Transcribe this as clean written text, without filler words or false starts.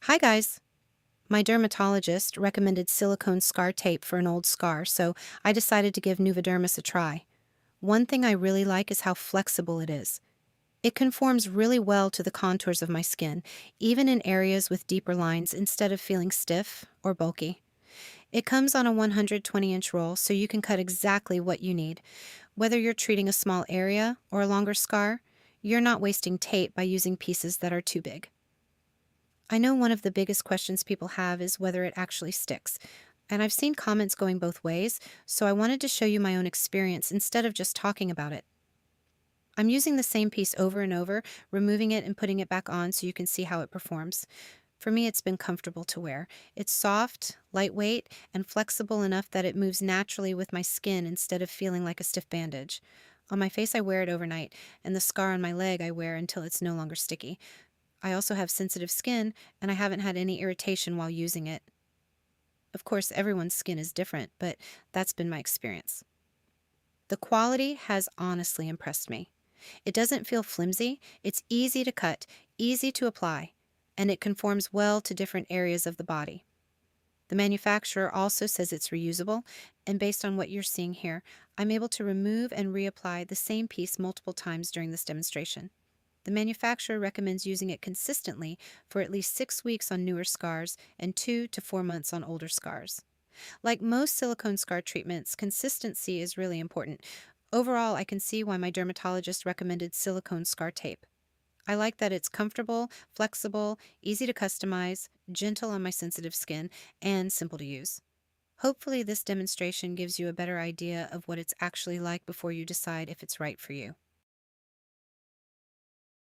Hi guys! My dermatologist recommended silicone scar tape for an old scar, so I decided to give Nuvadermis a try. One thing I really like is how flexible it is. It conforms really well to the contours of my skin, even in areas with deeper lines instead of feeling stiff or bulky. It comes on a 120-inch roll, so you can cut exactly what you need. Whether you're treating a small area or a longer scar, you're not wasting tape by using pieces that are too big. I know one of the biggest questions people have is whether it actually sticks, and I've seen comments going both ways, so I wanted to show you my own experience instead of just talking about it. I'm using the same piece over and over, removing it and putting it back on so you can see how it performs. For me, it's been comfortable to wear. It's soft, lightweight, and flexible enough that it moves naturally with my skin instead of feeling like a stiff bandage. On my face, I wear it overnight, and the scar on my leg I wear until it's no longer sticky. I also have sensitive skin, and I haven't had any irritation while using it. Of course, everyone's skin is different, but that's been my experience. The quality has honestly impressed me. It doesn't feel flimsy, it's easy to cut, easy to apply, and it conforms well to different areas of the body. The manufacturer also says it's reusable, and based on what you're seeing here, I'm able to remove and reapply the same piece multiple times during this demonstration. The manufacturer recommends using it consistently for at least 6 weeks on newer scars and 2 to 4 months on older scars. Like most silicone scar treatments, consistency is really important. Overall, I can see why my dermatologist recommended silicone scar tape. I like that it's comfortable, flexible, easy to customize, gentle on my sensitive skin, and simple to use. Hopefully, this demonstration gives you a better idea of what it's actually like before you decide if it's right for you.